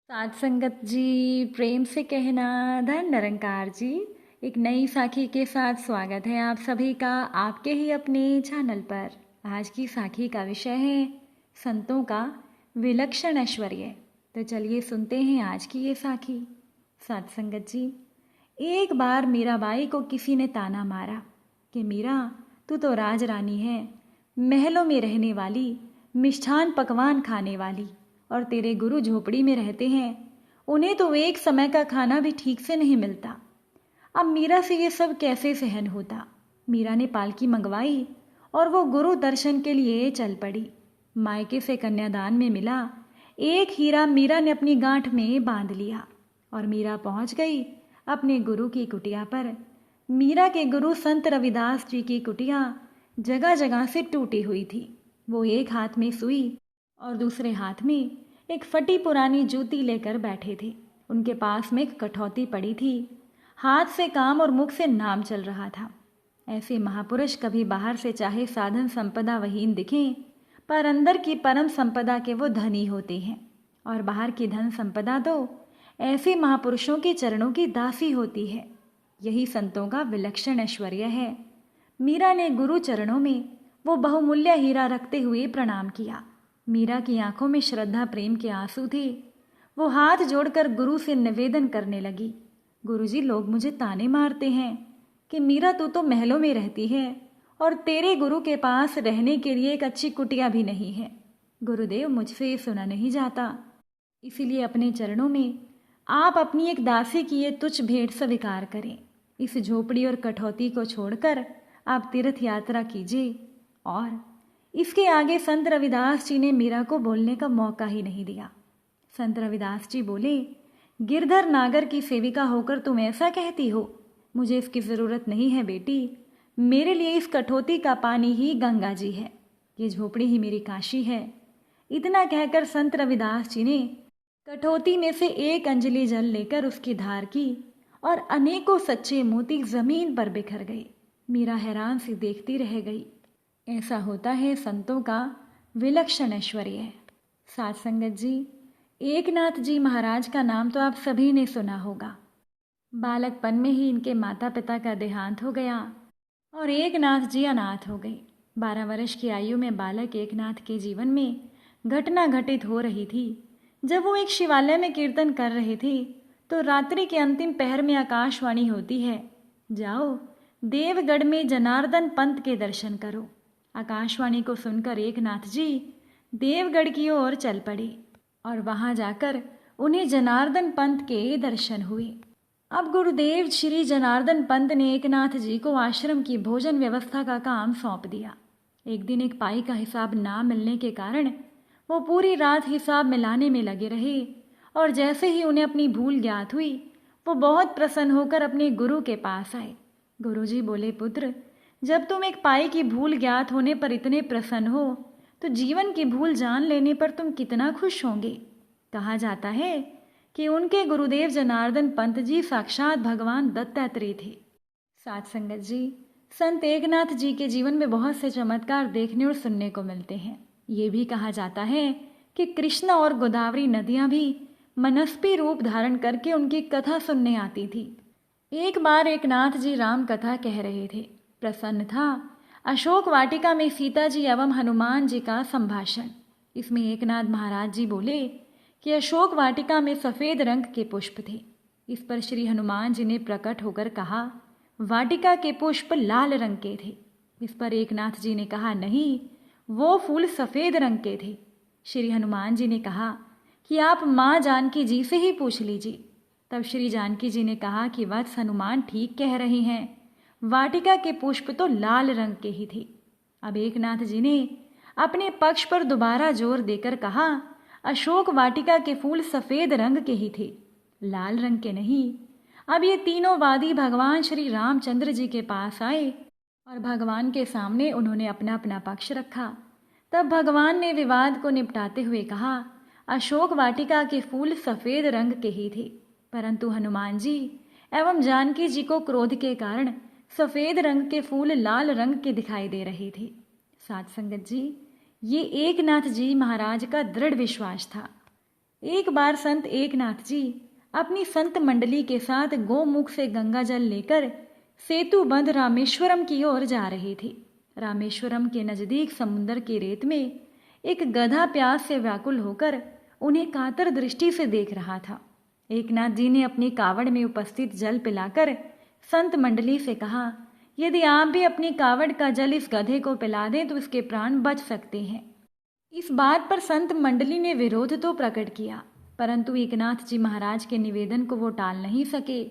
साध संगत जी, प्रेम से कहना धन निरंकार जी। एक नई साखी के साथ स्वागत है आप सभी का आपके ही अपने चैनल पर। आज की साखी का विषय है संतों का विलक्षण ऐश्वर्य। तो चलिए सुनते हैं आज की ये साखी। साध संगत जी, एक बार मीराबाई को किसी ने ताना मारा कि मीरा, तू तो राज रानी है, महलों में रहने वाली, मिष्ठान पकवान खाने वाली, और तेरे गुरु झोपड़ी में रहते हैं, उन्हें तो एक समय का खाना भी ठीक से नहीं मिलता। अब मीरा से ये सब कैसे सहन होता। मीरा ने पालकी मंगवाई और वो गुरु दर्शन के लिए चल पड़ी। मायके से कन्यादान में मिला एक हीरा मीरा ने अपनी गांठ में बांध लिया और मीरा पहुंच गई अपने गुरु की कुटिया पर। मीरा के गुरु संत रविदास जी की कुटिया जगह जगह से टूटी हुई थी। वो एक हाथ में सुई और दूसरे हाथ में एक फटी पुरानी जूती लेकर बैठे थे। उनके पास में एक कठौती पड़ी थी। हाथ से काम और मुख से नाम चल रहा था। ऐसे महापुरुष कभी बाहर से चाहे साधन संपदा वहीन दिखें, पर अंदर की परम संपदा के वो धनी होते हैं, और बाहर की धन संपदा तो ऐसे महापुरुषों के चरणों की दासी होती है। यही संतों का विलक्षण ऐश्वर्य है। मीरा ने गुरु चरणों में वो बहुमूल्य हीरा रखते हुए प्रणाम किया। मीरा की आंखों में श्रद्धा प्रेम के आंसू थे। वो हाथ जोड़कर गुरु से निवेदन करने लगी, गुरुजी, लोग मुझे ताने मारते हैं कि मीरा तू तो महलों में रहती है और तेरे गुरु के पास रहने के लिए एक अच्छी कुटिया भी नहीं है। गुरुदेव, मुझसे ये सुना नहीं जाता, इसीलिए अपने चरणों में आप अपनी एक दासी की ये तुच्छ भेंट स्वीकार करें। इस झोपड़ी और कठौती को छोड़कर आप तीर्थ यात्रा कीजिए। और इसके आगे संत रविदास जी ने मीरा को बोलने का मौका ही नहीं दिया। संत रविदास जी बोले, गिरधर नागर की सेविका होकर तुम ऐसा कहती हो? मुझे इसकी ज़रूरत नहीं है बेटी। मेरे लिए इस कठौती का पानी ही गंगा जी है, ये झोपड़ी ही मेरी काशी है। इतना कहकर संत रविदास जी ने कठौती में से एक अंजलि जल लेकर उसकी धार की और अनेकों सच्चे मोती जमीन पर बिखर गए। मीरा हैरान सी देखती रह गई। ऐसा होता है संतों का विलक्षण ऐश्वर्य। साध संगत जी, एकनाथ जी महाराज का नाम तो आप सभी ने सुना होगा। बालकपन में ही इनके माता पिता का देहांत हो गया और एकनाथ जी अनाथ हो गए। 12 वर्ष की आयु में बालक एकनाथ के जीवन में घटना घटित हो रही थी। जब वो एक शिवालय में कीर्तन कर रहे थे तो रात्रि के अंतिम पहर में आकाशवाणी होती है, जाओ देवगढ़ में जनार्दन पंत के दर्शन करो। आकाशवाणी को सुनकर एकनाथ जी देवगढ़ की ओर चल पड़े और वहां जाकर उन्हें जनार्दन पंत के दर्शन हुए। अब गुरुदेव श्री जनार्दन पंत ने एकनाथ जी को आश्रम की भोजन व्यवस्था का काम सौंप दिया। एक दिन एक पाई का हिसाब ना मिलने के कारण वो पूरी रात हिसाब मिलाने में लगे रहे, और जैसे ही उन्हें अपनी भूल ज्ञात हुई वो बहुत प्रसन्न होकर अपने गुरु के पास आए। गुरुजी बोले, पुत्र, जब तुम एक पाई की भूल ज्ञात होने पर इतने प्रसन्न हो तो जीवन की भूल जान लेने पर तुम कितना खुश होंगे। कहा जाता है कि उनके गुरुदेव जनार्दन पंत जी साक्षात भगवान दत्तात्रेय थे। साध संगत जी, संत एकनाथ जी के जीवन में बहुत से चमत्कार देखने और सुनने को मिलते हैं। ये भी कहा जाता है कि कृष्णा और गोदावरी नदियां भी मनस्वी रूप धारण करके उनकी कथा सुनने आती थी। एक बार एकनाथ जी राम कथा कह रहे थे। प्रसन्न था अशोक वाटिका में सीता जी एवं हनुमान जी का संभाषण। इसमें एकनाथ महाराज जी बोले कि अशोक वाटिका में सफ़ेद रंग के पुष्प थे। इस पर श्री हनुमान जी ने प्रकट होकर कहा, वाटिका के पुष्प लाल रंग के थे। इस पर एकनाथ जी ने कहा, नहीं, वो फूल सफ़ेद रंग के थे। श्री हनुमान जी ने कहा कि आप माँ जानकी जी से ही पूछ लीजिए। तब श्री जानकी जी ने कहा कि वत्स हनुमान ठीक कह रहे हैं, वाटिका के पुष्प तो लाल रंग के ही थे। अब एकनाथ जी ने अपने पक्ष पर दोबारा जोर देकर कहा, अशोक वाटिका के फूल सफ़ेद रंग के ही थे, लाल रंग के नहीं। अब ये तीनों वादी भगवान श्री रामचंद्र जी के पास आए और भगवान के सामने उन्होंने अपना अपना पक्ष रखा। तब भगवान ने विवाद को निपटाते हुए कहा, अशोक वाटिका के फूल सफ़ेद रंग के ही थे, परंतु हनुमान जी एवं जानकी जी को क्रोध के कारण सफ़ेद रंग के फूल लाल रंग के दिखाई दे रहे थे। साध संगत जी, ये एकनाथ जी महाराज का दृढ़ विश्वास था। एक बार संत एकनाथ जी अपनी संत मंडली के साथ गोमुख से गंगा जल लेकर सेतुबंध रामेश्वरम की ओर जा रहे थे। रामेश्वरम के नजदीक समुद्र की रेत में एक गधा प्यास से व्याकुल होकर उन्हें कातर दृष्टि से देख रहा था। एकनाथ जी ने अपनी कावड़ में उपस्थित जल पिलाकर संत मंडली से कहा, यदि आप भी अपनी कावड़ का जल इस गधे को पिला दें तो इसके प्राण बच सकते हैं। इस बात पर संत मंडली ने विरोध तो प्रकट किया, परंतु एकनाथ जी महाराज के निवेदन को वो टाल नहीं सके।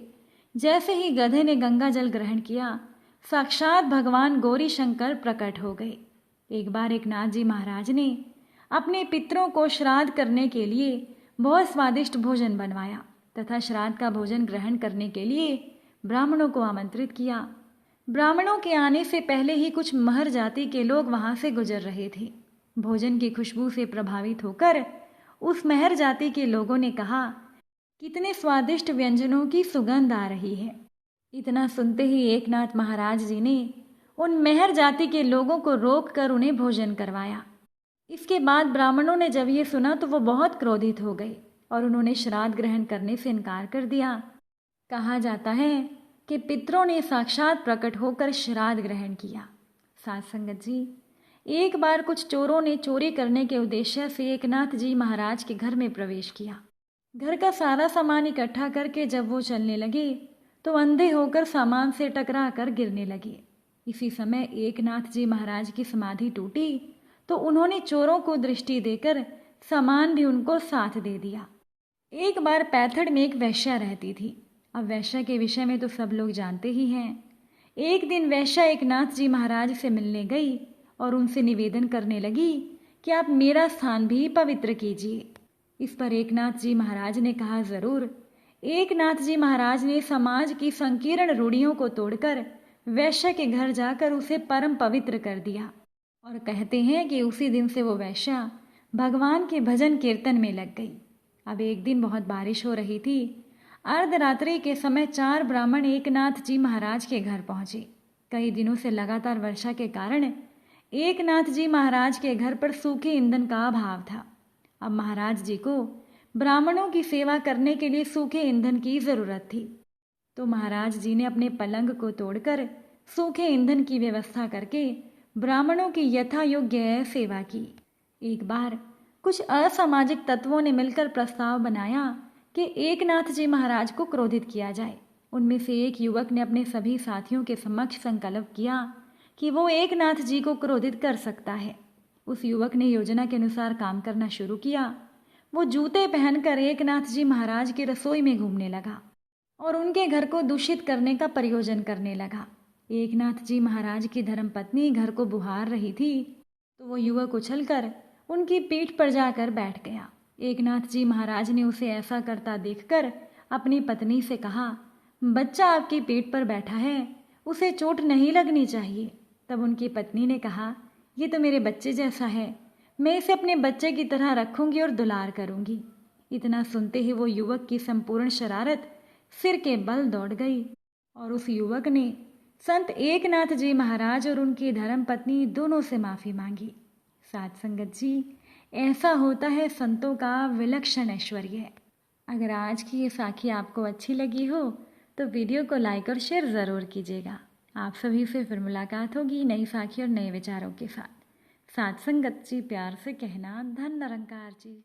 जैसे ही गधे ने गंगा जल ग्रहण किया, साक्षात भगवान गौरी शंकर प्रकट हो गए। एक बार एकनाथ जी महाराज ने अपने पितरों को श्राद्ध करने के लिए बहुत स्वादिष्ट भोजन बनवाया तथा श्राद्ध का भोजन ग्रहण करने के लिए ब्राह्मणों को आमंत्रित किया। ब्राह्मणों के आने से पहले ही कुछ महर जाति के लोग वहां से गुजर रहे थे। भोजन की खुशबू से प्रभावित होकर उस महर जाति के लोगों ने कहा, कितने स्वादिष्ट व्यंजनों की सुगंध आ रही है। इतना सुनते ही एकनाथ महाराज जी ने उन महर जाति के लोगों को रोक कर उन्हें भोजन करवाया। इसके बाद ब्राह्मणों ने जब ये सुना तो वो बहुत क्रोधित हो गए और उन्होंने श्राद्ध ग्रहण करने से इनकार कर दिया। कहा जाता है कि पितरों ने साक्षात प्रकट होकर श्राद्ध ग्रहण किया। साथ संगत जी, एक बार कुछ चोरों ने चोरी करने के उद्देश्य से एकनाथ जी महाराज के घर में प्रवेश किया। घर का सारा सामान इकट्ठा करके जब वो चलने लगे तो अंधे होकर सामान से टकरा कर गिरने लगे। इसी समय एकनाथ जी महाराज की समाधि टूटी तो उन्होंने चोरों को दृष्टि देकर सामान भी उनको साथ दे दिया। एक बार पैथड़ में एक वैश्या रहती थी। अब वैश्या के विषय में तो सब लोग जानते ही हैं। एक दिन वैश्या एकनाथ जी महाराज से मिलने गई और उनसे निवेदन करने लगी कि आप मेरा स्थान भी पवित्र कीजिए। इस पर एकनाथ जी महाराज ने कहा, जरूर। एकनाथ जी महाराज ने समाज की संकीर्ण रूढ़ियों को तोड़कर वैश्या के घर जाकर उसे परम पवित्र कर दिया और कहते हैं कि उसी दिन से वो वैश्या भगवान के भजन कीर्तन में लग गई। अब एक दिन बहुत बारिश हो रही थी। अर्धरात्रि के समय 4 ब्राह्मण एकनाथ जी महाराज के घर पहुंचे। कई दिनों से लगातार वर्षा के कारण एकनाथ जी महाराज के घर पर सूखे ईंधन का अभाव था। अब महाराज जी को ब्राह्मणों की सेवा करने के लिए सूखे ईंधन की जरूरत थी, तो महाराज जी ने अपने पलंग को तोड़कर सूखे ईंधन की व्यवस्था करके ब्राह्मणों की यथा योग्य सेवा की। एक बार कुछ असामाजिक तत्वों ने मिलकर प्रस्ताव बनाया कि एकनाथ जी महाराज को क्रोधित किया जाए। उनमें से एक युवक ने अपने सभी साथियों के समक्ष संकल्प किया कि वो एकनाथ जी को क्रोधित कर सकता है। उस युवक ने योजना के अनुसार काम करना शुरू किया। वो जूते पहनकर एकनाथ जी महाराज की रसोई में घूमने लगा और उनके घर को दूषित करने का प्रयोजन करने लगा। एकनाथ जी महाराज की धर्मपत्नी घर को बुहार रही थी तो वो युवक उछलकर उनकी पीठ पर जाकर बैठ गया। एकनाथ जी महाराज ने उसे ऐसा करता देखकर अपनी पत्नी से कहा, बच्चा आपकी पीठ पर बैठा है, उसे चोट नहीं लगनी चाहिए। तब उनकी पत्नी ने कहा, ये तो मेरे बच्चे जैसा है, मैं इसे अपने बच्चे की तरह रखूंगी और दुलार करूंगी। इतना सुनते ही वो युवक की संपूर्ण शरारत सिर के बल दौड़ गई और उस युवक ने संत एकनाथ जी महाराज और उनकी धर्मपत्नी दोनों से माफ़ी मांगी। साथ संगत जी, ऐसा होता है संतों का विलक्षण ऐश्वर्य। अगर आज की ये साखी आपको अच्छी लगी हो तो वीडियो को लाइक और शेयर ज़रूर कीजिएगा। आप सभी से फिर मुलाकात होगी नई साखी और नए विचारों के साथ। साथ संगत जी, प्यार से कहना, धन निरंकार जी।